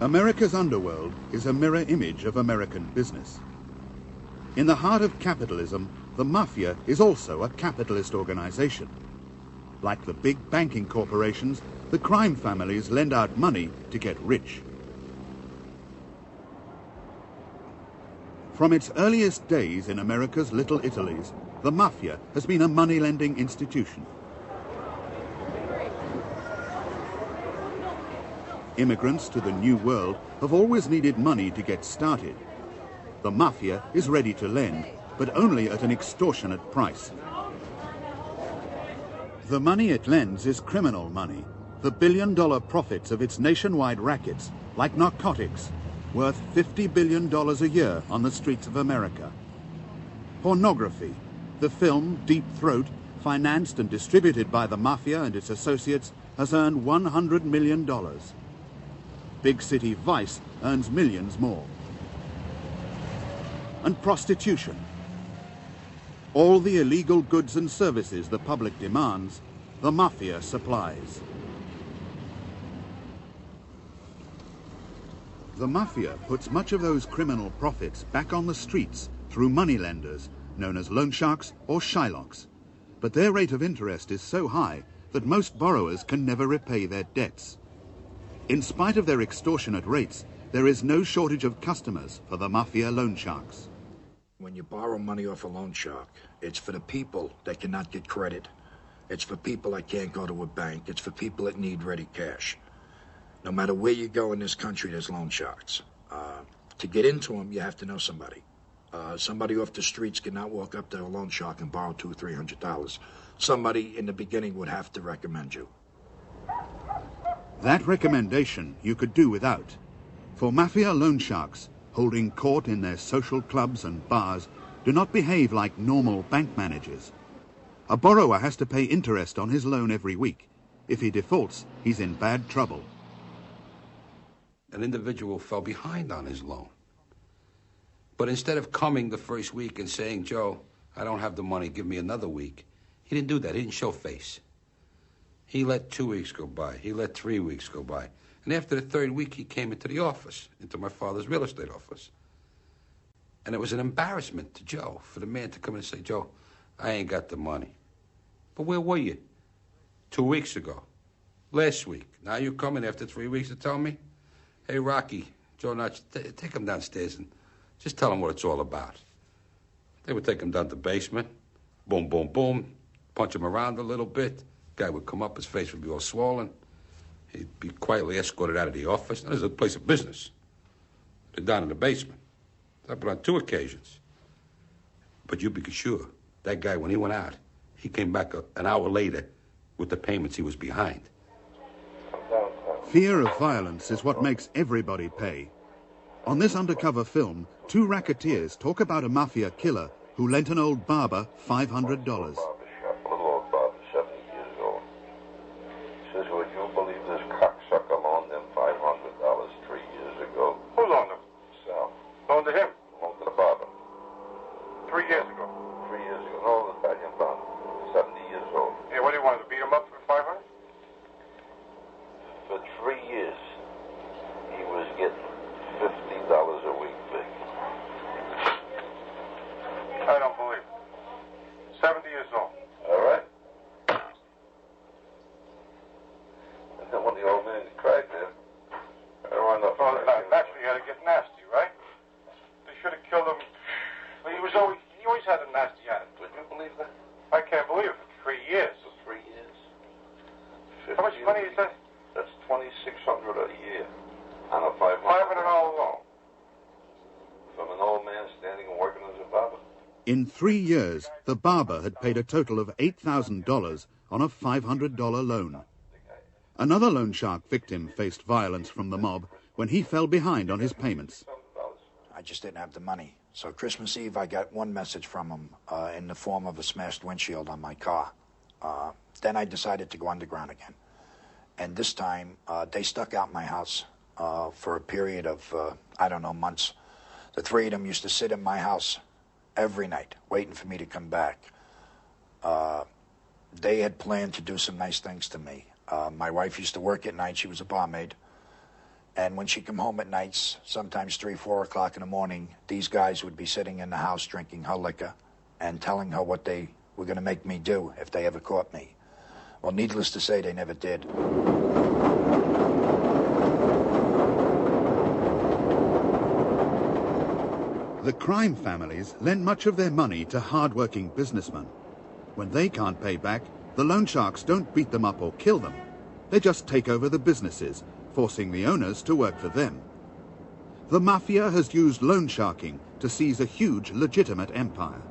America's underworld is a mirror image of American business. In the heart of capitalism, the Mafia is also a capitalist organization. Like the big banking corporations, the crime families lend out money to get rich. From its earliest days in America's Little Italies, the Mafia has been a money-lending institution. Immigrants to the New World have always needed money to get started. The Mafia is ready to lend, but only at an extortionate price. The money it lends is criminal money, the billion-dollar profits of its nationwide rackets, like narcotics, worth $50 billion a year on the streets of America. Pornography, the film Deep Throat, financed and distributed by the Mafia and its associates, has earned $100 million. Big city vice earns millions more. And prostitution. All the illegal goods and services the public demands, the Mafia supplies. The Mafia puts much of those criminal profits back on the streets through moneylenders, known as loan sharks or Shylocks. But their rate of interest is so high that most borrowers can never repay their debts. In spite of their extortionate rates, there is no shortage of customers for the Mafia loan sharks. When you borrow money off a loan shark, it's for the people that cannot get credit. It's for people that can't go to a bank. It's for people that need ready cash. No matter where you go in this country, there's loan sharks. To get into them, you have to know somebody. Somebody off the streets cannot walk up to a loan shark and borrow $200 or $300. Somebody in the beginning would have to recommend you. That recommendation you could do without. For Mafia loan sharks, holding court in their social clubs and bars, do not behave like normal bank managers. A borrower has to pay interest on his loan every week. If he defaults, he's in bad trouble. An individual fell behind on his loan. But instead of coming the first week and saying, Joe, I don't have the money, give me another week, he didn't do that. He didn't show face. He let 2 weeks go by. He let 3 weeks go by. And after the third week, he came into the office, into my father's real estate office. And it was an embarrassment to Joe for the man to come in and say, Joe, I ain't got the money. But where were you? 2 weeks ago. Last week. Now you're coming after 3 weeks to tell me? Hey, Rocky, Joe Notch, take him downstairs and just tell him what it's all about. They would take him down to the basement. Boom, boom, boom. Punch him around a little bit. Guy would come up, his face would be all swollen. He'd be quietly escorted out of the office. Now, this is a place of business. They're down in the basement. That happened on 2 occasions. But you be sure, that guy, when he went out, he came back an hour later with the payments he was behind. Fear of violence is what makes everybody pay. On this undercover film, 2 racketeers talk about a Mafia killer who lent an old barber $500. In 3 years, the barber had paid a total of $8,000 on a $500 loan. Another loan shark victim faced violence from the mob when he fell behind on his payments. I just didn't have the money. So Christmas Eve, I got one message from him in the form of a smashed windshield on my car. Then I decided to go underground again. And this time, they stuck out my house for a period of, I don't know, months. The 3 of them used to sit in my house every night, waiting for me to come back. They had planned to do some nice things to me. My wife used to work at night. She was a barmaid. And when she come home at nights, sometimes 3, 4 o'clock in the morning, these guys would be sitting in the house drinking her liquor and telling her what they were going to make me do if they ever caught me. Well, needless to say, they never did. The crime families lend much of their money to hard-working businessmen. When they can't pay back, the loan sharks don't beat them up or kill them. They just take over the businesses, forcing the owners to work for them. The Mafia has used loan sharking to seize a huge legitimate empire.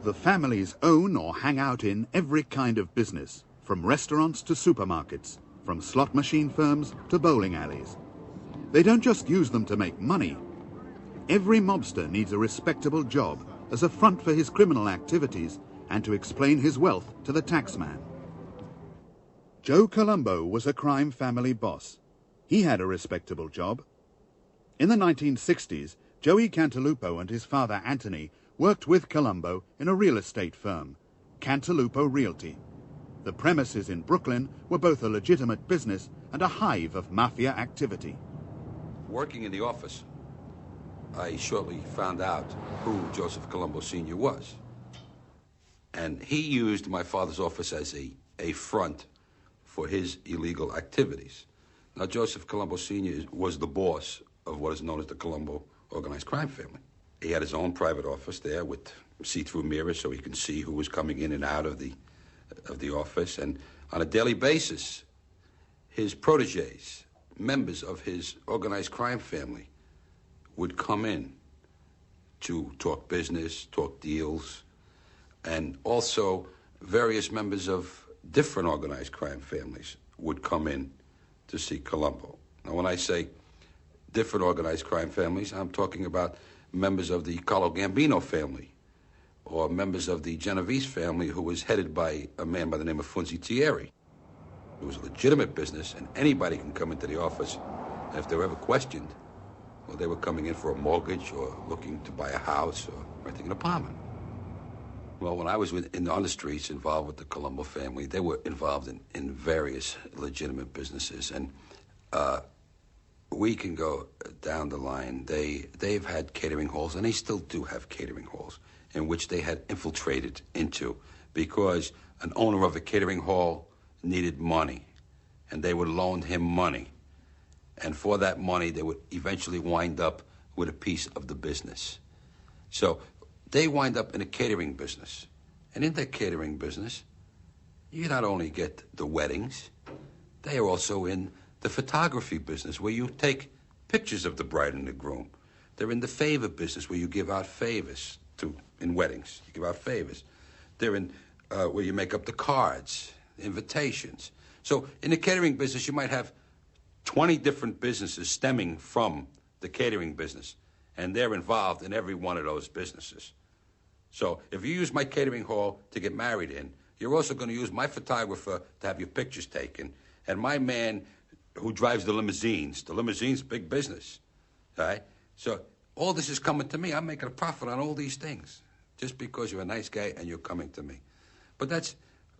The families own or hang out in every kind of business, from restaurants to supermarkets, from slot machine firms to bowling alleys. They don't just use them to make money. Every mobster needs a respectable job as a front for his criminal activities and to explain his wealth to the taxman. Joe Colombo was a crime family boss. He had a respectable job. In the 1960s, Joey Cantalupo and his father Anthony worked with Colombo in a real estate firm, Cantalupo Realty. The premises in Brooklyn were both a legitimate business and a hive of mafia activity. Working in the office, I shortly found out who Joseph Colombo Sr. was. And he used my father's office as a front for his illegal activities. Now, Joseph Colombo Sr. was the boss of what is known as the Colombo organized crime family. He had his own private office there with see-through mirrors so he could see who was coming in and out of the office. And on a daily basis, his protégés, members of his organized crime family, would come in to talk business, talk deals, and also various members of different organized crime families would come in to see Colombo. Now, when I say different organized crime families, I'm talking about members of the Carlo Gambino family or members of the Genovese family who was headed by a man by the name of Funzi Thierry. It was a legitimate business, and anybody can come into the office, and if they were ever questioned, well, they were coming in for a mortgage or looking to buy a house or renting an apartment. Well, when I was on the streets involved with the Colombo family, they were involved in various legitimate businesses. And we can go down the line. They've had catering halls, and they still do have catering halls, in which they had infiltrated into because an owner of a catering hall needed money, and they would loan him money. And for that money, they would eventually wind up with a piece of the business. So they wind up in a catering business. And in that catering business, you not only get the weddings, they are also in the photography business where you take pictures of the bride and the groom. They're in the favor business where you give out favors in weddings. You give out favors. They're in where you make up the cards, invitations. So in the catering business, you might have 20 different businesses stemming from the catering business, and they're involved in every one of those businesses. So if you use my catering hall to get married in, you're also going to use my photographer to have your pictures taken, and my man who drives the limousines. The limousine's big business, all right? So all this is coming to me. I'm making a profit on all these things just because you're a nice guy and you're coming to me. But that's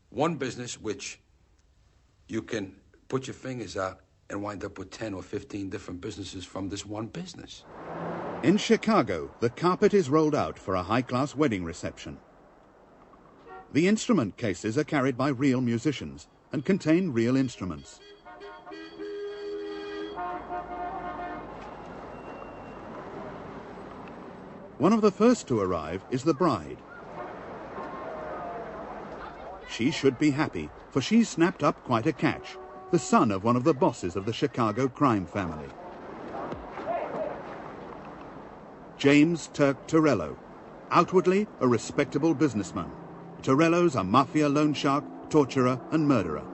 one business which you can put your fingers out and wind up with 10 or 15 different businesses from this one business. In Chicago, the carpet is rolled out for a high-class wedding reception. The instrument cases are carried by real musicians and contain real instruments. One of the first to arrive is the bride. She should be happy, for she's snapped up quite a catch, the son of one of the bosses of the Chicago crime family. James Turk Torello, outwardly a respectable businessman. Torello's a mafia loan shark, torturer, and murderer.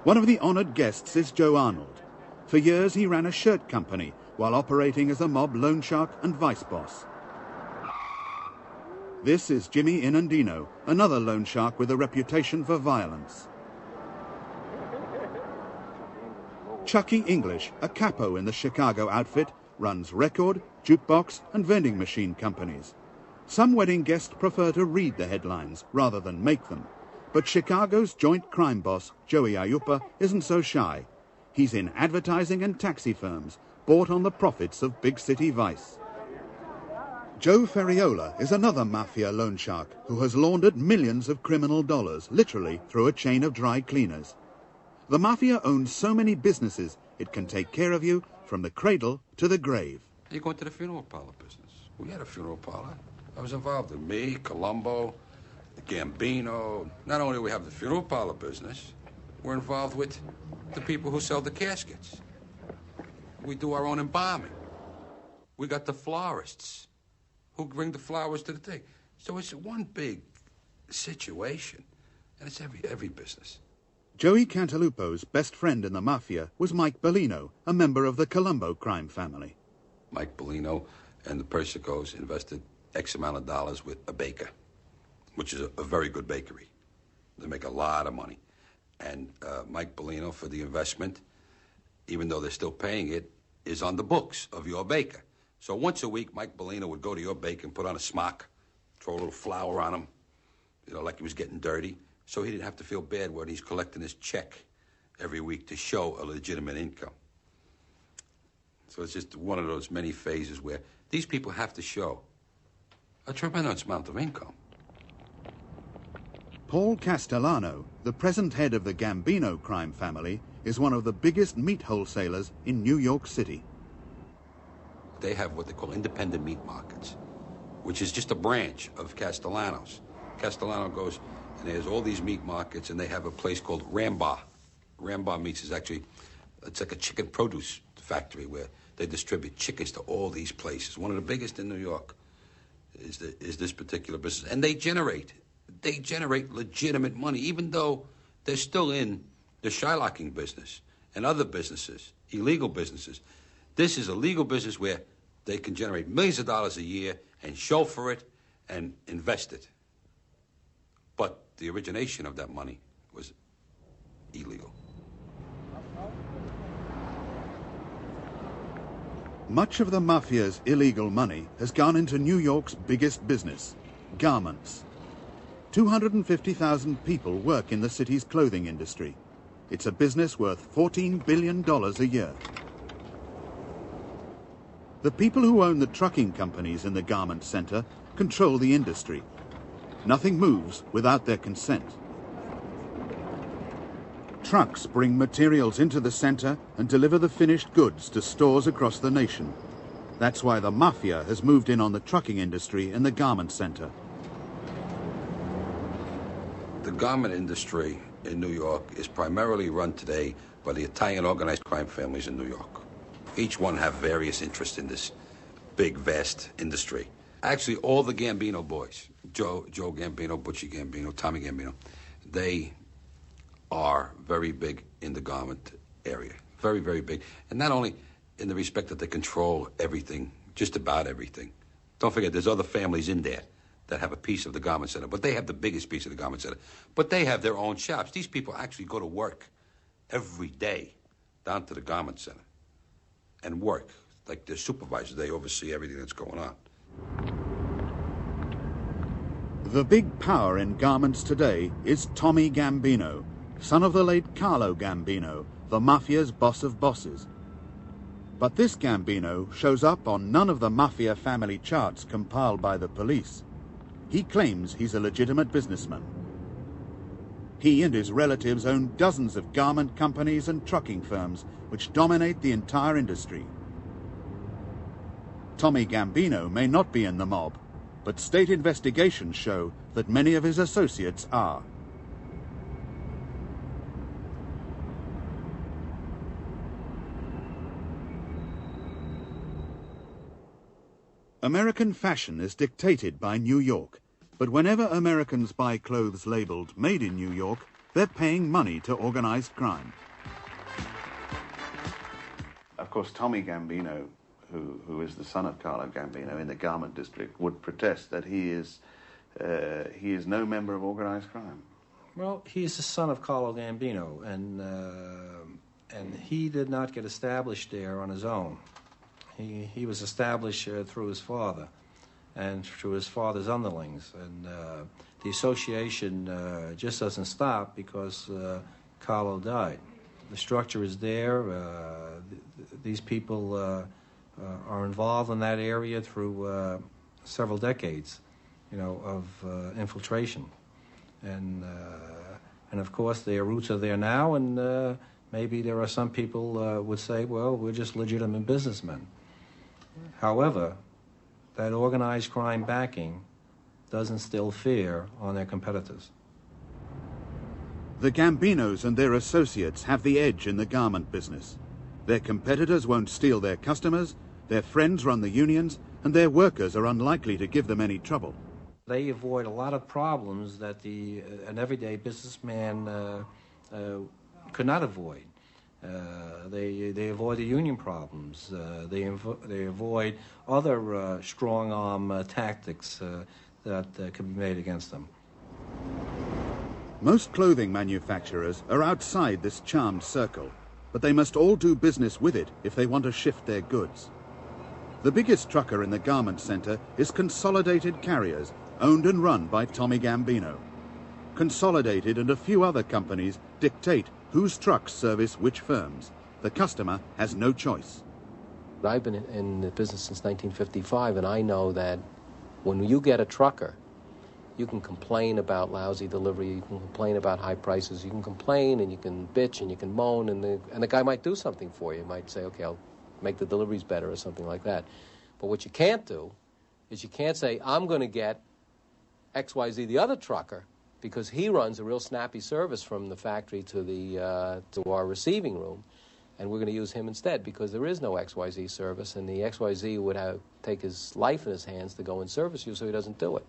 One of the honored guests is Joe Arnold. For years he ran a shirt company while operating as a mob loan shark and vice boss. This is Jimmy Inandino, another loan shark with a reputation for violence. Chucky English, a capo in the Chicago outfit, runs record, jukebox, and vending machine companies. Some wedding guests prefer to read the headlines rather than make them. But Chicago's joint crime boss, Joey Ayupa, isn't so shy. He's in advertising and taxi firms, bought on the profits of big city vice. Joe Ferriola is another mafia loan shark who has laundered millions of criminal dollars, literally through a chain of dry cleaners. The mafia owns so many businesses, it can take care of you from the cradle to the grave. You go into the funeral parlor business. We had a funeral parlor. I was involved in me, Colombo, the Gambino. Not only do we have the funeral parlor business, we're involved with the people who sell the caskets. We do our own embalming. We got the florists who bring the flowers to the thing. So it's one big situation, and it's every business. Joey Cantalupo's best friend in the mafia was Mike Bellino, a member of the Colombo crime family. Mike Bellino and the Persicos invested X amount of dollars with a baker, which is a very good bakery. They make a lot of money. And Mike Bellino, for the investment, even though they're still paying it, is on the books of your baker. So once a week, Mike Bellino would go to your baker and put on a smock, throw a little flour on him, like he was getting dirty, so he didn't have to feel bad when he's collecting his check every week to show a legitimate income. So it's just one of those many phases where these people have to show a tremendous amount of income. Paul Castellano, the present head of the Gambino crime family, is one of the biggest meat wholesalers in New York City. They have what they call independent meat markets, which is just a branch of Castellano's. Castellano goes and there's all these meat markets, and they have a place called Rambar. Rambar Meats is actually, it's like a chicken produce factory where they distribute chickens to all these places. One of the biggest in New York is this particular business. And they generate legitimate money, even though they're still in the shylocking business and other businesses, illegal businesses. This is a legal business where they can generate millions of dollars a year and chauffeur it and invest it. But the origination of that money was illegal. Much of the mafia's illegal money has gone into New York's biggest business, garments. 250,000 people work in the city's clothing industry. It's a business worth $14 billion a year. The people who own the trucking companies in the garment center control the industry. Nothing moves without their consent. Trucks bring materials into the center and deliver the finished goods to stores across the nation. That's why the mafia has moved in on the trucking industry in the garment center. The garment industry in New York is primarily run today by the Italian organized crime families in New York. Each one have various interests in this big, vast industry. Actually, all the Gambino boys, Joe Gambino, Butchie Gambino, Tommy Gambino, they are very big in the garment area. Very, very big. And not only in the respect that they control everything, just about everything. Don't forget, there's other families in there that have a piece of the garment center, but they have the biggest piece of the garment center. But they have their own shops. These people actually go to work every day down to the garment center and work. Like they're supervisors, they oversee everything that's going on. The big power in garments today is Tommy Gambino, son of the late Carlo Gambino, the mafia's boss of bosses. But this Gambino shows up on none of the mafia family charts compiled by the police. He claims he's a legitimate businessman. He and his relatives own dozens of garment companies and trucking firms which dominate the entire industry. Tommy Gambino may not be in the mob, but state investigations show that many of his associates are. American fashion is dictated by New York, but whenever Americans buy clothes labeled made in New York, they're paying money to organized crime. Of course, Tommy Gambino, who is the son of Carlo Gambino in the garment district, would protest that he is no member of organized crime. Well, he's the son of Carlo Gambino, and he did not get established there on his own. He was established through his father and through his father's underlings. And the association just doesn't stop because Carlo died. The structure is there. These people are involved in that area through several decades, of infiltration, and of course their roots are there now. And maybe there are some people would say, well, we're just legitimate businessmen. However, that organized crime backing does instill fear on their competitors. The Gambinos and their associates have the edge in the garment business. Their competitors won't steal their customers, their friends run the unions, and their workers are unlikely to give them any trouble. They avoid a lot of problems that an everyday businessman could not avoid. They avoid the union problems. They avoid other strong-arm tactics that can be made against them. Most clothing manufacturers are outside this charmed circle, but they must all do business with it if they want to shift their goods. The biggest trucker in the garment center is Consolidated Carriers, owned and run by Tommy Gambino. Consolidated and a few other companies dictate whose trucks service which firms. The customer has no choice. I've been in the business since 1955, and I know that when you get a trucker, you can complain about lousy delivery, you can complain about high prices, you can complain and you can bitch and you can moan, and the guy might do something for you. He might say, okay, I'll make the deliveries better or something like that. But what you can't do is you can't say, I'm going to get XYZ, the other trucker, because he runs a real snappy service from the factory to our receiving room, and we're going to use him instead because there is no XYZ service, and the XYZ would take his life in his hands to go and service you, so he doesn't do it.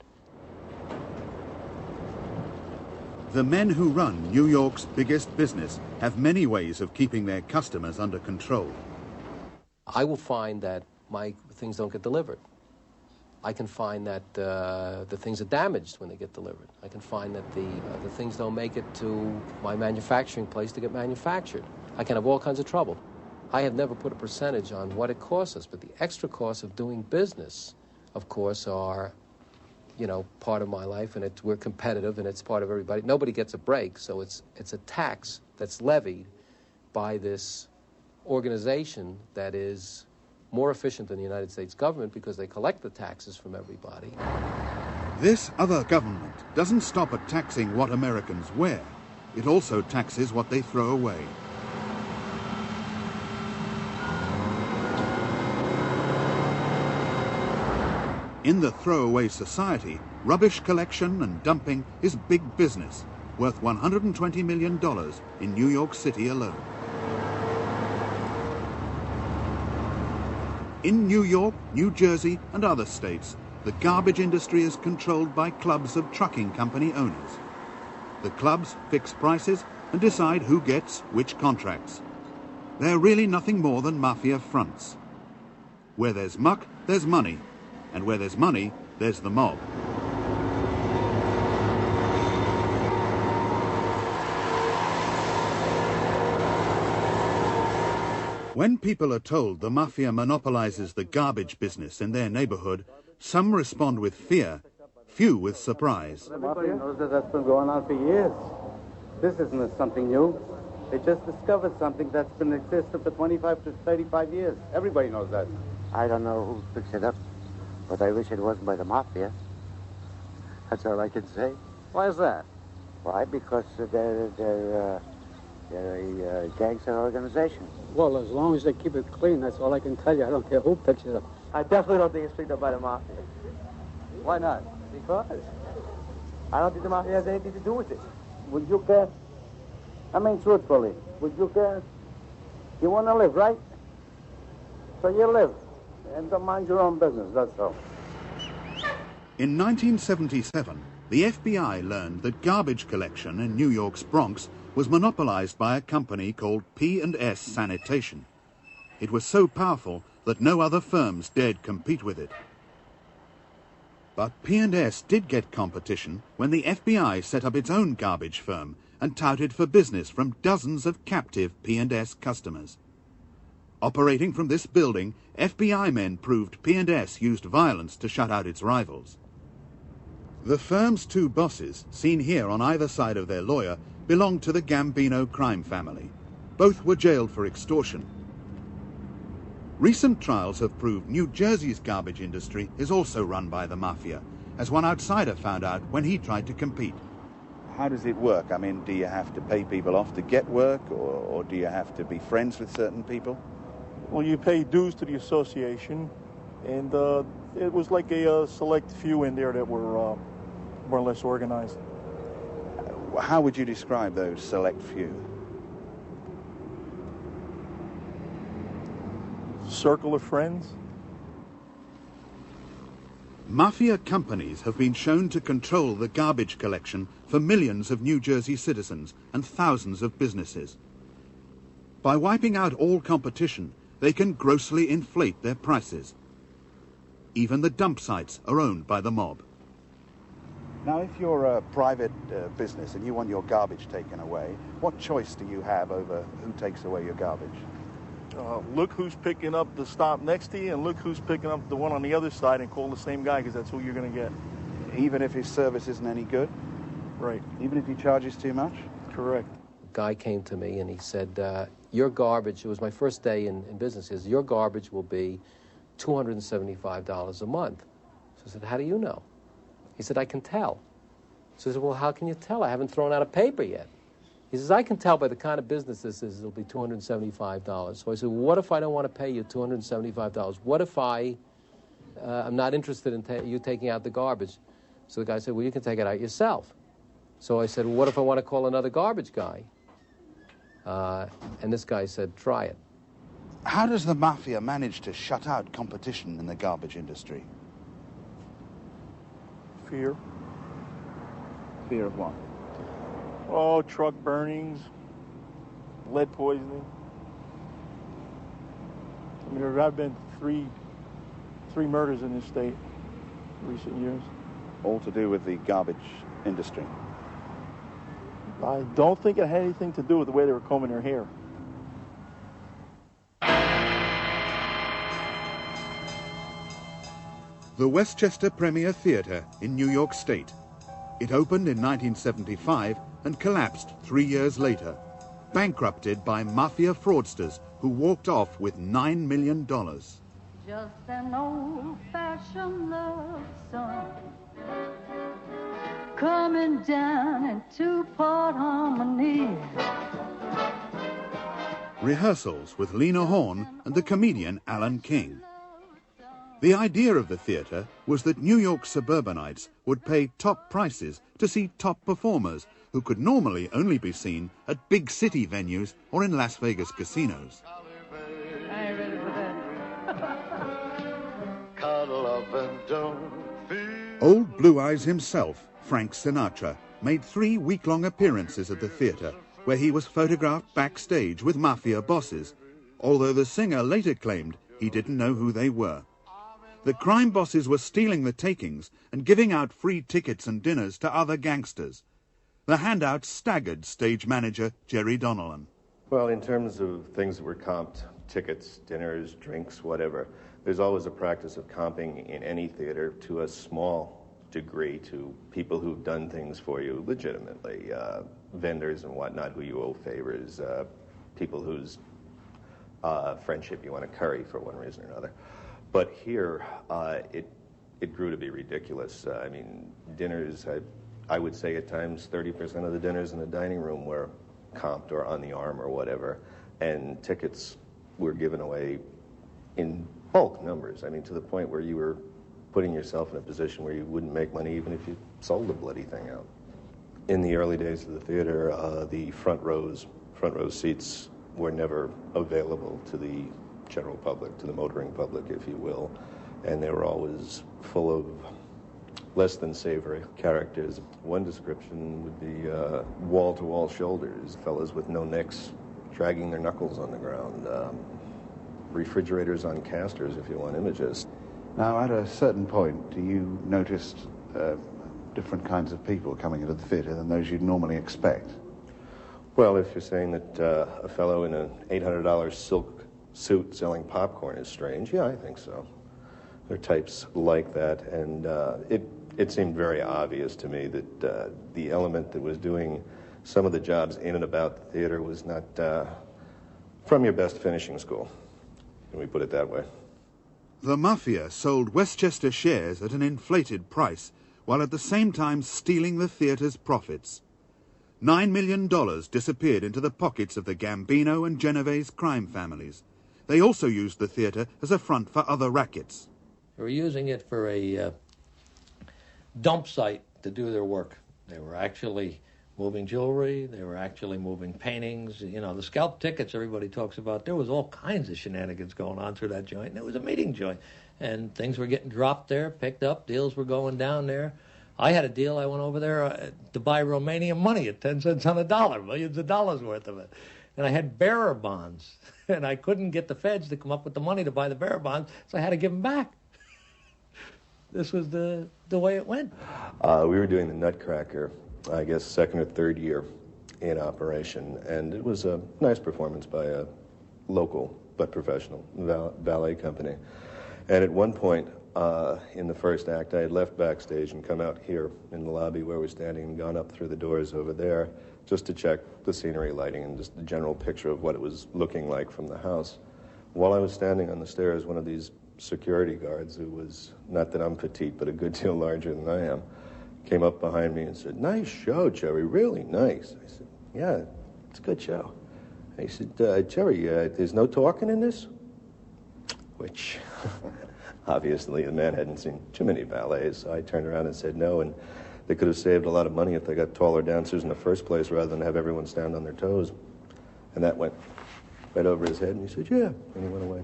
The men who run New York's biggest business have many ways of keeping their customers under control. I will find that my things don't get delivered. I can find that the things are damaged when they get delivered. I can find that the things don't make it to my manufacturing place to get manufactured. I can have all kinds of trouble. I have never put a percentage on what it costs us, but the extra costs of doing business, of course, are part of my life, and we're competitive, and it's part of everybody. Nobody gets a break, so it's a tax that's levied by this organization that is more efficient than the United States government because they collect the taxes from everybody. This other government doesn't stop at taxing what Americans wear. It also taxes what they throw away. In the throwaway society, rubbish collection and dumping is big business, worth $120 million in New York City alone. In New York, New Jersey, and other states, the garbage industry is controlled by clubs of trucking company owners. The clubs fix prices and decide who gets which contracts. They're really nothing more than mafia fronts. Where there's muck, there's money. And where there's money, there's the mob. When people are told the mafia monopolizes the garbage business in their neighborhood, some respond with fear, few with surprise. Everybody knows that that's been going on for years. This isn't something new. They just discovered something that's been existing for 25 to 35 years. Everybody knows that. I don't know who picks it up, but I wish it wasn't by the Mafia. That's all I can say. Why is that? Why? Because they're a gangster organization. Well, as long as they keep it clean, that's all I can tell you. I don't care who picks it up. I definitely don't think it's picked up by the Mafia. Why not? Because I don't think the Mafia has anything to do with it. Would you care? I mean, truthfully, would you care? You want to live, right? So you live, and don't mind your own business, that's all. In 1977, the FBI learned that garbage collection in New York's Bronx was monopolized by a company called P&S Sanitation. It was so powerful that no other firms dared compete with it. But P&S did get competition when the FBI set up its own garbage firm and touted for business from dozens of captive P&S customers. Operating from this building, FBI men proved P&S used violence to shut out its rivals. The firm's two bosses, seen here on either side of their lawyer, belonged to the Gambino crime family. Both were jailed for extortion. Recent trials have proved New Jersey's garbage industry is also run by the Mafia, as one outsider found out when he tried to compete. How does it work? I mean, do you have to pay people off to get work, or do you have to be friends with certain people? Well, you pay dues to the association, and it was like a select few in there that were more or less organized. How would you describe those select few? Circle of friends. Mafia companies have been shown to control the garbage collection for millions of New Jersey citizens and thousands of businesses. By wiping out all competition, they can grossly inflate their prices. Even the dump sites are owned by the mob. Now, if you're a private business and you want your garbage taken away, what choice do you have over who takes away your garbage? Look who's picking up the stop next to you, and look who's picking up the one on the other side, and call the same guy, because that's who you're going to get. Even if his service isn't any good? Right. Even if he charges too much? Correct. A guy came to me and he said, your garbage, it was my first day in business, he says, your garbage will be $275 a month. So I said, how do you know? He said, I can tell. So I said, well, how can you tell? I haven't thrown out a paper yet. He says, I can tell by the kind of business this is, it'll be $275. So I said, well, what if I don't want to pay you $275? What if I'm not interested in you taking out the garbage? So the guy said, well, you can take it out yourself. So I said, well, what if I want to call another garbage guy? And this guy said, try it. How does the Mafia manage to shut out competition in the garbage industry? Fear. Fear of what? Oh, truck burnings, lead poisoning. I mean, there have been three murders in this state in recent years. All to do with the garbage industry? I don't think it had anything to do with the way they were combing their hair. The Westchester Premier Theatre in New York State. It opened in 1975 and collapsed 3 years later, bankrupted by Mafia fraudsters who walked off with $9 million. Just an old-fashioned love song, coming down in two-part harmony. Rehearsals with Lena Horne and the comedian Alan King. The idea of the theatre was that New York suburbanites would pay top prices to see top performers who could normally only be seen at big city venues or in Las Vegas casinos. I ain't ready for that. Cuddle up and don't feel. Old Blue Eyes himself, Frank Sinatra, made 3 week-long appearances at the theatre, where he was photographed backstage with Mafia bosses, although the singer later claimed he didn't know who they were. The crime bosses were stealing the takings and giving out free tickets and dinners to other gangsters. The handouts staggered stage manager Jerry Donnellan. Well, in terms of things that were comped, tickets, dinners, drinks, whatever, there's always a practice of comping in any theater to a small degree to people who've done things for you legitimately, vendors and whatnot who you owe favors, people whose friendship you want to curry for one reason or another. But here, it grew to be ridiculous. I mean, dinners, I would say at times 30% of the dinners in the dining room were comped or on the arm or whatever, and tickets were given away in bulk numbers. I mean, to the point where you were putting yourself in a position where you wouldn't make money even if you sold the bloody thing out. In the early days of the theater, the front row seats were never available to the general public, to the motoring public, if you will, and they were always full of less than savory characters. One description would be wall-to-wall shoulders, fellas with no necks dragging their knuckles on the ground, refrigerators on casters, if you want images. Now, at a certain point, do you notice different kinds of people coming into the theatre than those you'd normally expect? Well, if you're saying that a fellow in an $800 silk suit selling popcorn is strange, yeah, I think so. There are types like that, and it it seemed very obvious to me that the element that was doing some of the jobs in and about the theater was not from your best finishing school. Can we put it that way? The Mafia sold Westchester shares at an inflated price, while at the same time stealing the theater's profits. $9 million disappeared into the pockets of the Gambino and Genovese crime families. They also used the theater as a front for other rackets. They were using it for a dump site to do their work. They were actually moving jewelry. They were actually moving paintings. You know, the scalp tickets everybody talks about, there was all kinds of shenanigans going on through that joint. And it was a meeting joint. And things were getting dropped there, picked up. Deals were going down there. I had a deal. I went over there to buy Romanian money at 10 cents on the dollar, millions of dollars worth of it. And I had bearer bonds. And I couldn't get the feds to come up with the money to buy the bearer bonds, so I had to give them back. This was the way it went. We were doing the Nutcracker, I guess, second or third year in operation, and it was a nice performance by a local but professional ballet company. And at one point in the first act, I had left backstage and come out here in the lobby where we're standing and gone up through the doors over there just to check the scenery, lighting, and just the general picture of what it was looking like from the house. While I was standing on the stairs, one of these security guards, who was, not that I'm petite, but a good deal larger than I am, came up behind me and said, "Nice show, Jerry, really nice." I said, "Yeah, it's a good show." And he said, "Jerry, there's no talking in this?" Which, obviously, the man hadn't seen too many ballets, so I turned around and said no, and they could have saved a lot of money if they got taller dancers in the first place rather than have everyone stand on their toes. And that went right over his head, and he said, "Yeah," and he went away.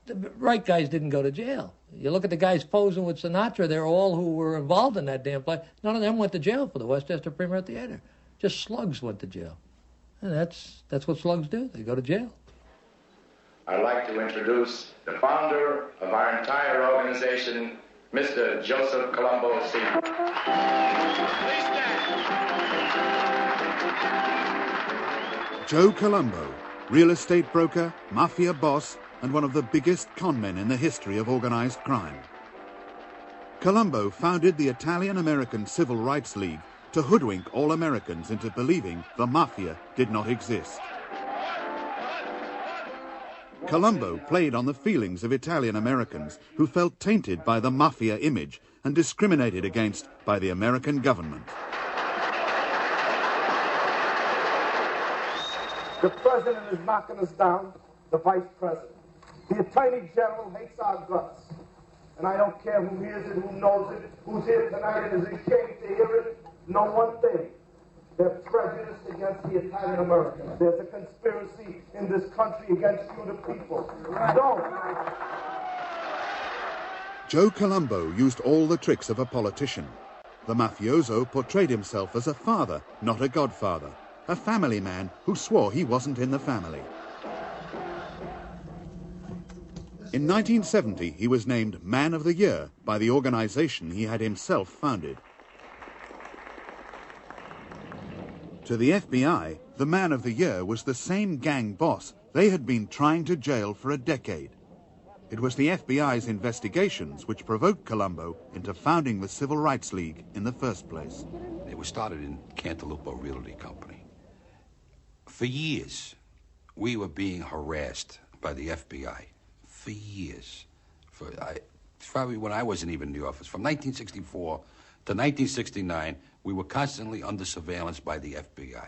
The right guys didn't go to jail. You look at the guys posing with Sinatra, they're all who were involved in that damn play. None of them went to jail for the Westchester Premier Theater. Just slugs went to jail. And that's what slugs do. They go to jail. I'd like to introduce the founder of our entire organization, Mr. Joseph Colombo Sr. Please stand. Joe Colombo, real estate broker, mafia boss, and one of the biggest con men in the history of organized crime. Colombo founded the Italian-American Civil Rights League to hoodwink all Americans into believing the Mafia did not exist. Colombo played on the feelings of Italian-Americans who felt tainted by the Mafia image and discriminated against by the American government. The president is knocking us down, the vice president. The attorney general hates our guts. And I don't care who hears it, who knows it, who's here tonight and is ashamed to hear it. Know one thing. They're prejudiced against the Italian Americans. There's a conspiracy in this country against you, the people. Don't. Joe Colombo used all the tricks of a politician. The mafioso portrayed himself as a father, not a godfather. A family man who swore he wasn't in the family. In 1970, he was named Man of the Year by the organization he had himself founded. To the FBI, the Man of the Year was the same gang boss they had been trying to jail for a decade. It was the FBI's investigations which provoked Colombo into founding the Civil Rights League in the first place. It was started in Cantaloupe Realty Company. For years, we were being harassed by the FBI. For years. Probably when I wasn't even in the office. From 1964 to 1969, we were constantly under surveillance by the FBI.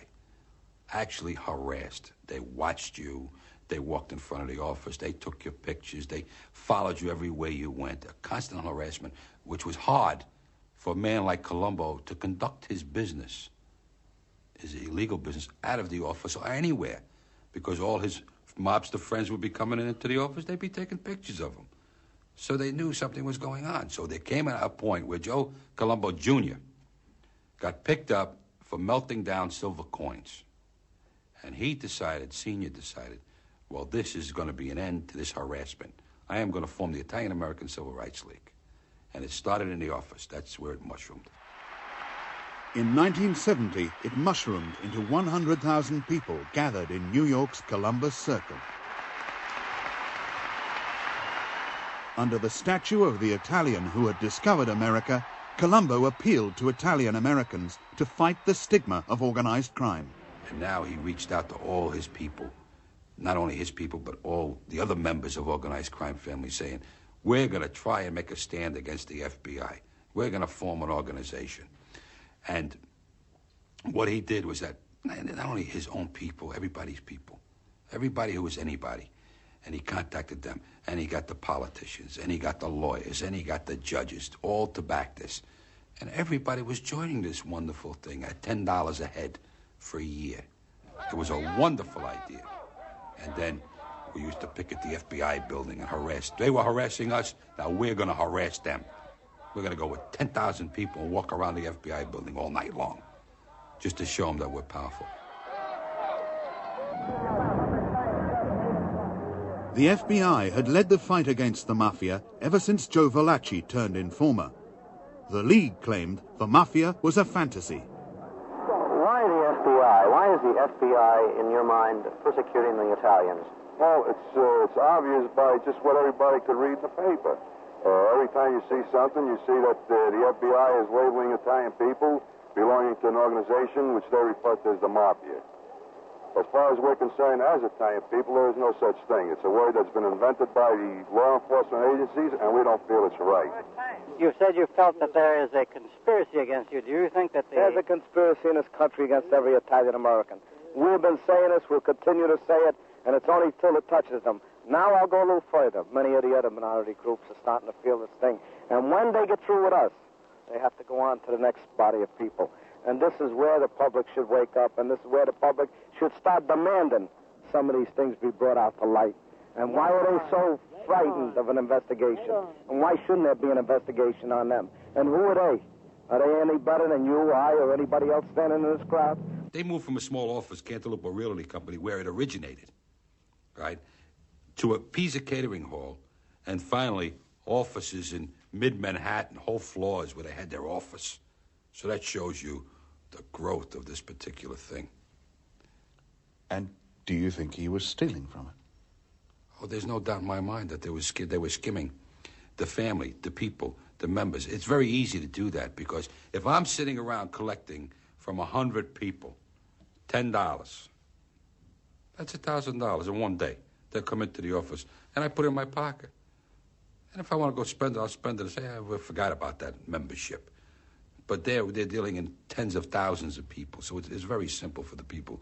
Actually harassed. They watched you. They walked in front of the office. They took your pictures. They followed you everywhere you went. A constant harassment, which was hard for a man like Colombo to conduct his business, his illegal business, out of the office or anywhere, because all his mobster friends would be coming into the office. They'd be taking pictures of him. So they knew something was going on. So there came a point where Joe Colombo Jr. got picked up for melting down silver coins. And he decided, Senior decided, well, this is going to be an end to this harassment. I am going to form the Italian-American Civil Rights League. And it started in the office. That's where it mushroomed. In 1970, it mushroomed into 100,000 people gathered in New York's Columbus Circle. Under the statue of the Italian who had discovered America, Colombo appealed to Italian Americans to fight the stigma of organized crime. And now he reached out to all his people, not only his people, but all the other members of organized crime families, saying, we're going to try and make a stand against the FBI. We're going to form an organization. And what he did was that not only his own people, everybody's people, everybody who was anybody, and he contacted them, and he got the politicians, and he got the lawyers, and he got the judges, all to back this. And everybody was joining this wonderful thing at $10 a head for a year. It was a wonderful idea. And then we used to picket the FBI building and harass. They were harassing us, now we're going to harass them. We're going to go with 10,000 people and walk around the FBI building all night long, just to show them that we're powerful. The FBI had led the fight against the Mafia ever since Joe Valachi turned informer. The League claimed the Mafia was a fantasy. Why the FBI? Why is the FBI, in your mind, persecuting the Italians? Well, it's obvious by just what everybody could read in the paper. Every time you see something, you see that the FBI is labeling Italian people belonging to an organization which they refer to as the Mafia. As far as we're concerned as Italian people, there is no such thing. It's a word that's been invented by the law enforcement agencies, and we don't feel it's right. You said you felt that there is a conspiracy against you. Do you think that There's a conspiracy in this country against every Italian American. We've been saying this, we'll continue to say it, and it's only till it touches them. Now I'll go a little further. Many of the other minority groups are starting to feel this thing. And when they get through with us, they have to go on to the next body of people. And this is where the public should wake up, and this is where the public should start demanding some of these things be brought out to light. And why are they so frightened of an investigation? And why shouldn't there be an investigation on them? And who are they? Are they any better than you, I, or anybody else standing in this crowd? They moved from a small office, Cantaloupe Realty Company, where it originated, right, to a Pisa catering hall, and finally offices in mid-Manhattan, whole floors where they had their office. So that shows you the growth of this particular thing. And do you think he was stealing from it? Oh, there's no doubt in my mind that they were skimming the family, the people, the members. It's very easy to do that, because if I'm sitting around collecting from 100 people $10, that's $1,000 in one day. They'll come into the office, and I put it in my pocket. And if I want to go spend it, I'll spend it and say, I forgot about that membership. But they're dealing in tens of thousands of people, so it's very simple for the people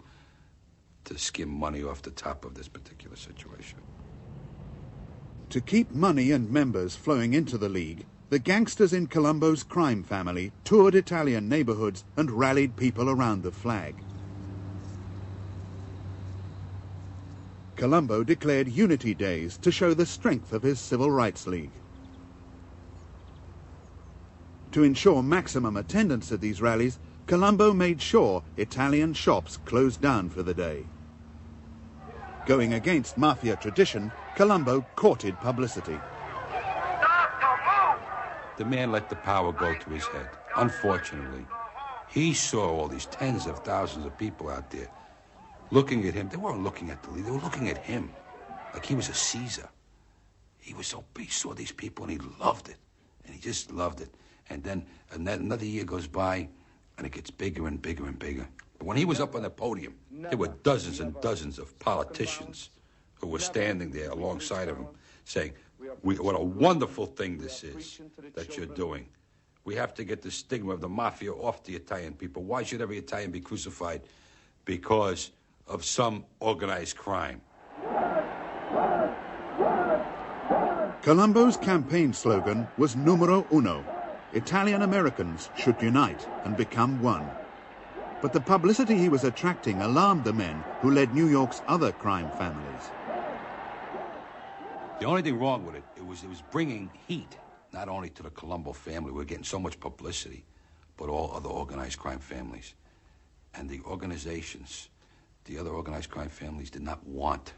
to skim money off the top of this particular situation. To keep money and members flowing into the League, the gangsters in Colombo's crime family toured Italian neighborhoods and rallied people around the flag. Colombo declared unity days to show the strength of his Civil Rights League. To ensure maximum attendance at these rallies, Colombo made sure Italian shops closed down for the day. Going against Mafia tradition, Colombo courted publicity. The man let the power go to his head. Unfortunately, he saw all these tens of thousands of people out there looking at him. They weren't looking at the leader, they were looking at him like he was a Caesar. He saw these people and he loved it. And he just loved it. And then another year goes by and it gets bigger and bigger and bigger. But when he was up on the podium, there were dozens and dozens of politicians who were standing there alongside of him saying, what a wonderful thing this is that you're doing. We have to get the stigma of the Mafia off the Italian people. Why should every Italian be crucified? Because of some organized crime. Colombo's campaign slogan was numero uno. Italian Americans should unite and become one. But the publicity he was attracting alarmed the men who led New York's other crime families. The only thing wrong with it, it was bringing heat, not only to the Colombo family, we're getting so much publicity, but all other organized crime families. And the organizations, the other organized crime families did not want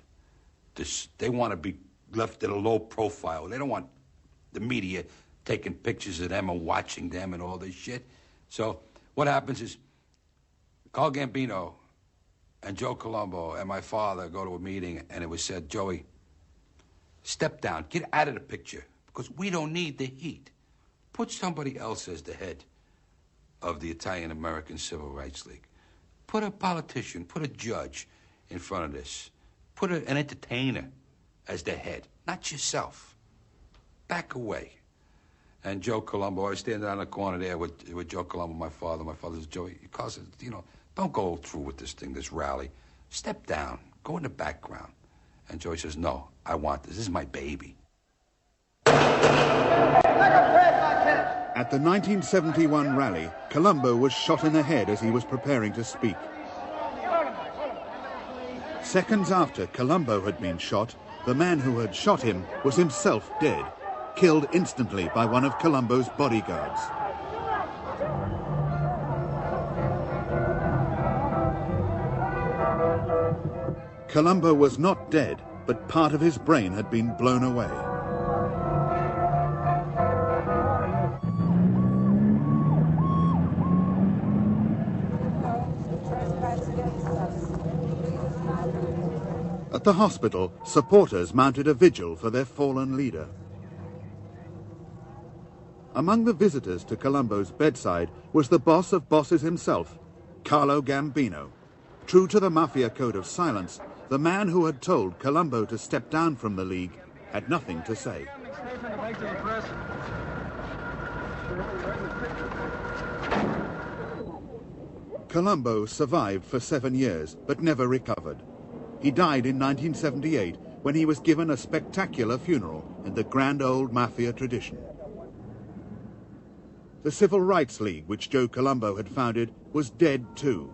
this. They want to be left at a low profile. They don't want the media taking pictures of them and watching them and all this shit. So what happens is Carl Gambino and Joe Colombo and my father go to a meeting, and it was said, Joey, step down, get out of the picture, because we don't need the heat. Put somebody else as the head of the Italian-American Civil Rights League. Put a politician, put a judge in front of this. Put an entertainer as the head, not yourself. Back away. And Joe Colombo, I was standing down in the corner there with Joe Colombo, my father. My father says, Joe, don't go through with this thing, this rally. Step down, go in the background. And Joey says, no, I want this. This is my baby. At the 1971 rally, Colombo was shot in the head as he was preparing to speak. Seconds after Colombo had been shot, the man who had shot him was himself dead, killed instantly by one of Colombo's bodyguards. Colombo was not dead, but part of his brain had been blown away. At the hospital, supporters mounted a vigil for their fallen leader. Among the visitors to Colombo's bedside was the boss of bosses himself, Carlo Gambino. True to the Mafia code of silence, the man who had told Colombo to step down from the League had nothing to say. Colombo survived for 7 years, but never recovered. He died in 1978 when he was given a spectacular funeral in the grand old Mafia tradition. The Civil Rights League, which Joe Colombo had founded, was dead too.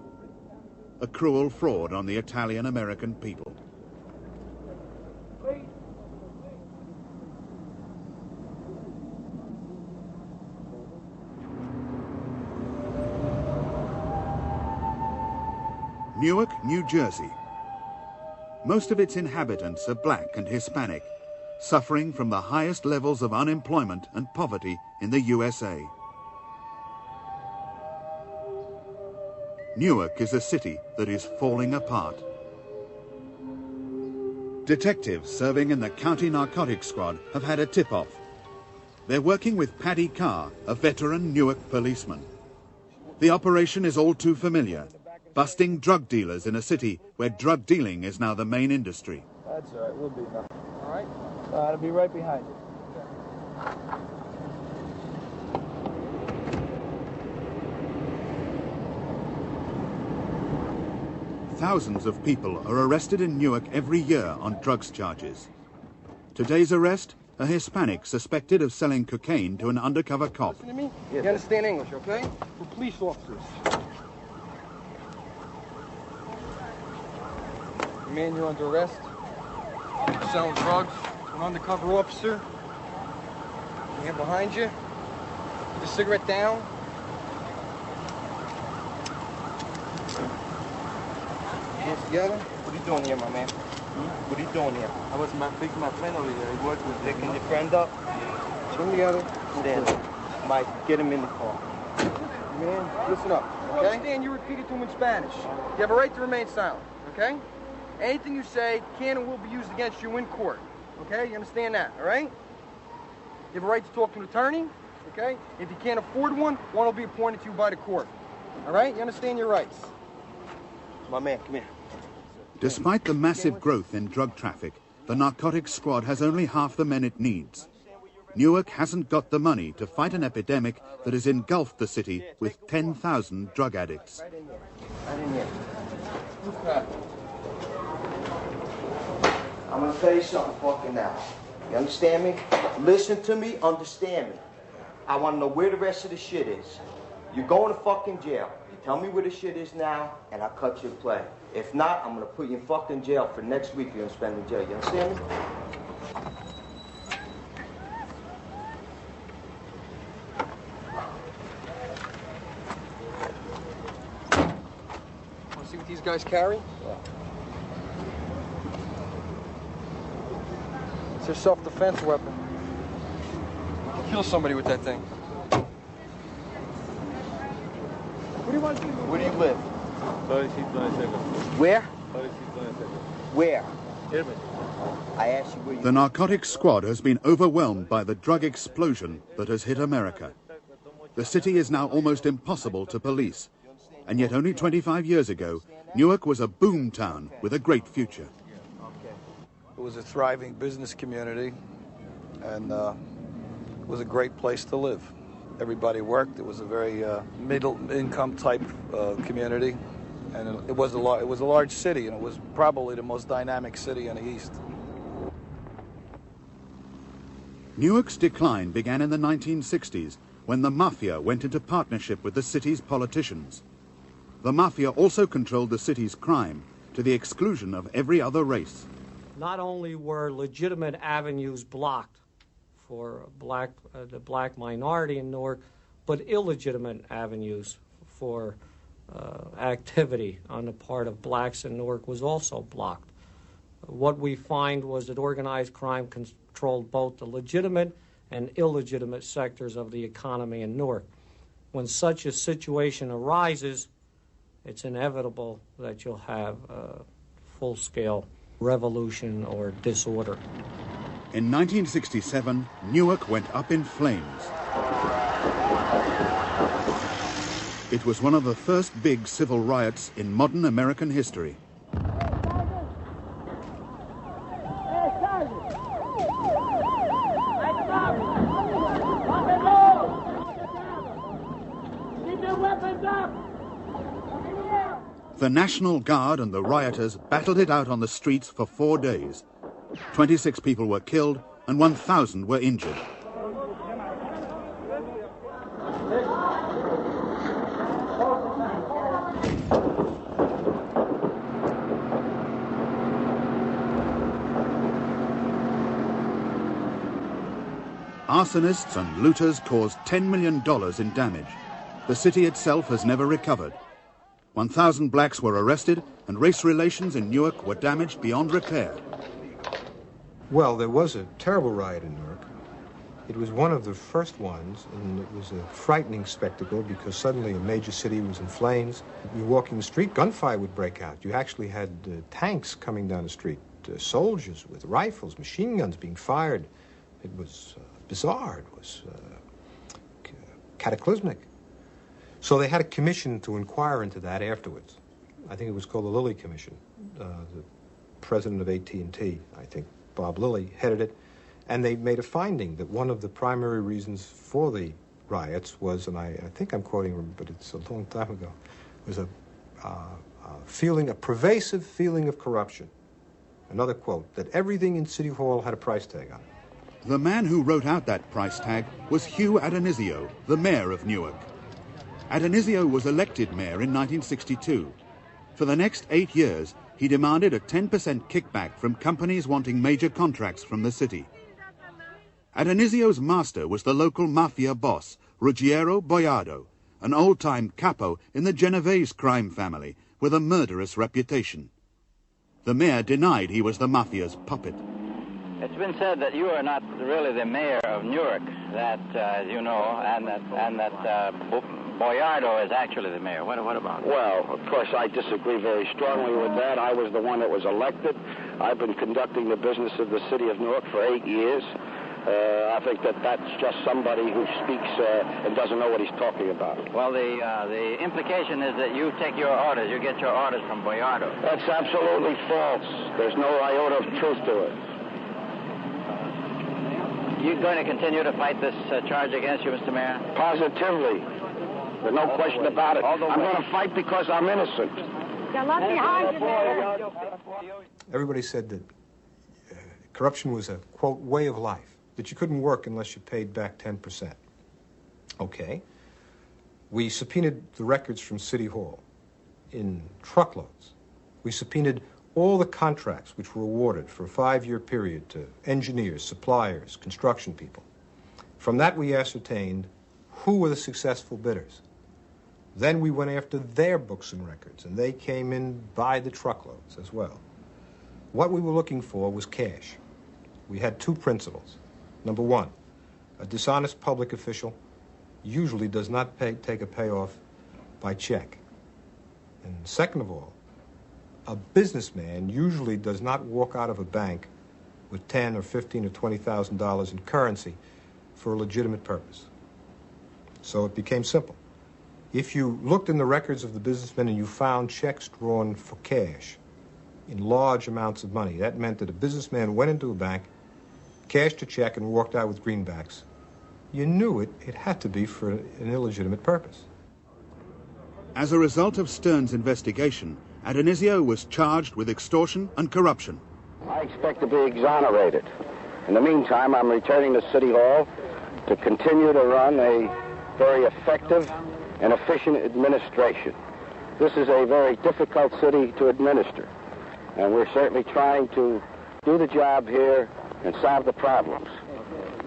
A cruel fraud on the Italian-American people. Newark, New Jersey. Most of its inhabitants are black and Hispanic, suffering from the highest levels of unemployment and poverty in the USA. Newark is a city that is falling apart. Detectives serving in the County Narcotics Squad have had a tip-off. They're working with Paddy Carr, a veteran Newark policeman. The operation is all too familiar, busting drug dealers in a city where drug dealing is now the main industry. That's all right, we'll be enough. All right? I'll be right behind you. Thousands of people are arrested in Newark every year on drugs charges. Today's arrest, a Hispanic suspected of selling cocaine to an undercover cop. Listen to me? Yes, you understand English, okay? We're police officers. Man, you're under arrest. You're selling drugs. An undercover officer. Hand behind you. Put the cigarette down. Hands together. What are you doing here, my man? What are you doing here? I was picking my friend over here. He worked with picking your friend up. Swing together. Stand up. Mike, get him in the car. Man, listen up, okay? Understand you repeat it to him in Spanish. You have a right to remain silent, okay? Anything you say can and will be used against you in court, okay? You understand that, all right? You have a right to talk to an attorney, okay? If you can't afford one will be appointed to you by the court, all right? You understand your rights. My man, come here. Despite the massive growth in drug traffic, the narcotics squad has only half the men it needs. Newark hasn't got the money to fight an epidemic that has engulfed the city with 10,000 drug addicts. Right in here. Right in here. I'm gonna tell you something fucking now. You understand me? Listen to me, understand me. I wanna know where the rest of the shit is. You're going to fucking jail. You tell me where the shit is now, and I'll cut your play. If not, I'm gonna put you in fucking jail for next week. You're gonna spend in jail. You understand me? Wanna see what these guys carry? Yeah. It's their self-defense weapon. You can kill somebody with that thing. What do you live? 36, 27. Where? 36, 27. Where? I asked you where you... The narcotics squad has been overwhelmed by the drug explosion that has hit America. The city is now almost impossible to police, and yet only 25 years ago, Newark was a boom town with a great future. It was a thriving business community, and it was a great place to live. Everybody worked. It was a very middle-income type community, and it was a large city, and it was probably the most dynamic city in the East. Newark's decline began in the 1960s when the Mafia went into partnership with the city's politicians. The Mafia also controlled the city's crime to the exclusion of every other race. Not only were legitimate avenues blocked for the black minority in Newark, but illegitimate avenues for activity on the part of blacks in Newark was also blocked. What we find was that organized crime controlled both the legitimate and illegitimate sectors of the economy in Newark. When such a situation arises, it's inevitable that you'll have a full-scale revolution or disorder. In 1967, Newark went up in flames. It was one of the first big civil riots in modern American history. The National Guard and the rioters battled it out on the streets for 4 days. 26 people were killed and 1,000 were injured. Arsonists and looters caused $10 million in damage. The city itself has never recovered. 1,000 blacks were arrested, and race relations in Newark were damaged beyond repair. Well, there was a terrible riot in Newark. It was one of the first ones, and it was a frightening spectacle because suddenly a major city was in flames. You were walking the street, gunfire would break out. You actually had tanks coming down the street, soldiers with rifles, machine guns being fired. It was bizarre. It was cataclysmic. So they had a commission to inquire into that afterwards. I think it was called the Lilly Commission. The president of AT&T, I think, Bob Lilly, headed it. And they made a finding that one of the primary reasons for the riots was, and I think I'm quoting him, but it's a long time ago, was a pervasive feeling of corruption. Another quote, that everything in City Hall had a price tag on it. The man who wrote out that price tag was Hugh Adonisio, the mayor of Newark. Adonisio was elected mayor in 1962. For the next 8 years, he demanded a 10% kickback from companies wanting major contracts from the city. Adonisio's master was the local mafia boss, Ruggiero Boiardo, an old-time capo in the Genovese crime family with a murderous reputation. The mayor denied he was the mafia's puppet. It's been said that you are not really the mayor of Newark, that, as you know, and that Boiardo is actually the mayor. What about it? Well, of course, I disagree very strongly with that. I was the one that was elected. I've been conducting the business of the city of Newark for 8 years. I think that that's just somebody who speaks and doesn't know what he's talking about. Well, the implication is that you take your orders, you get your orders from Boiardo. That's absolutely false. There's no iota of truth to it. You going to continue to fight this charge against you, Mr. Mayor? Positively. There's no question about it. I'm going to fight because I'm innocent. Everybody said that corruption was a, quote, way of life, that you couldn't work unless you paid back 10%. Okay. We subpoenaed the records from City Hall in truckloads. We subpoenaed all the contracts which were awarded for a 5-year period to engineers, suppliers, construction people. From that, we ascertained who were the successful bidders. Then we went after their books and records, and they came in by the truckloads as well. What we were looking for was cash. We had 2 principles. Number 1, a dishonest public official usually does not take a payoff by check. And second of all, A businessman usually does not walk out of a bank with $10 or $15 or $20,000 in currency for a legitimate purpose. So it became simple. If you looked in the records of the businessman and you found checks drawn for cash in large amounts of money, that meant that a businessman went into a bank, cashed a check, and walked out with greenbacks. You knew it had to be for an illegitimate purpose. As a result of Stern's investigation, Adonisio was charged with extortion and corruption. I expect to be exonerated. In the meantime, I'm returning to City Hall to continue to run a very effective and efficient administration. This is a very difficult city to administer, and we're certainly trying to do the job here and solve the problems.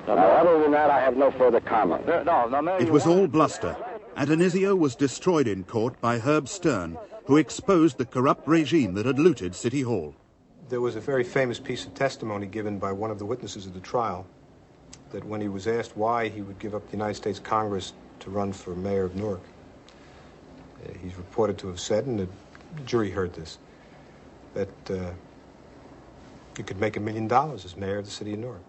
Now, other than that, I have no further comment. It was all bluster. Adonisio was destroyed in court by Herb Stern, who exposed the corrupt regime that had looted City Hall. There was a very famous piece of testimony given by one of the witnesses of the trial that when he was asked why he would give up the United States Congress to run for mayor of Newark, he's reported to have said, and the jury heard this, that he could make $1 million as mayor of the city of Newark.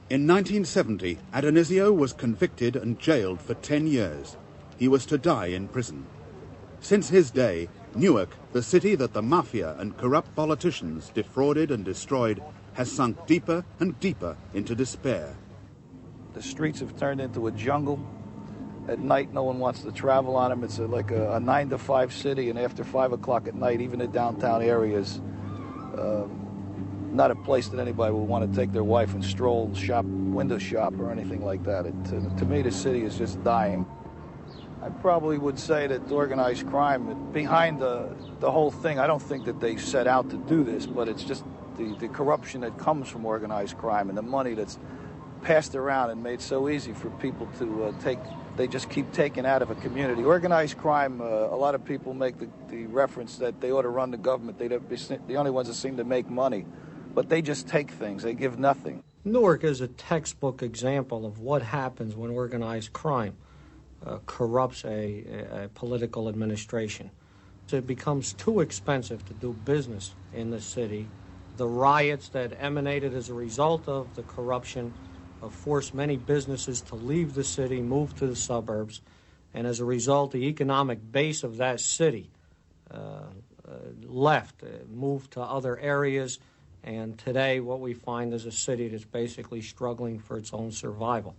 In 1970, Adonisio was convicted and jailed for 10 years. He was to die in prison. Since his day, Newark, the city that the Mafia and corrupt politicians defrauded and destroyed, has sunk deeper and deeper into despair. The streets have turned into a jungle. At night, no one wants to travel on them. It's like a 9-to-5 city, and after 5 o'clock at night, even the downtown areas, not a place that anybody would want to take their wife and stroll, shop, window shop, or anything like that. To me, the city is just dying. I probably would say that organized crime, behind the whole thing, I don't think that they set out to do this, but it's just the corruption that comes from organized crime and the money that's passed around and made so easy for people to take. They just keep taking out of a community. Organized crime, a lot of people make the reference that they ought to run the government. They're the only ones that seem to make money. But they just take things. They give nothing. Newark is a textbook example of what happens when organized crime corrupts a political administration. So it becomes too expensive to do business in the city. The riots that emanated as a result of the corruption forced many businesses to leave the city, move to the suburbs, and as a result, the economic base of that city moved to other areas, and today what we find is a city that's basically struggling for its own survival.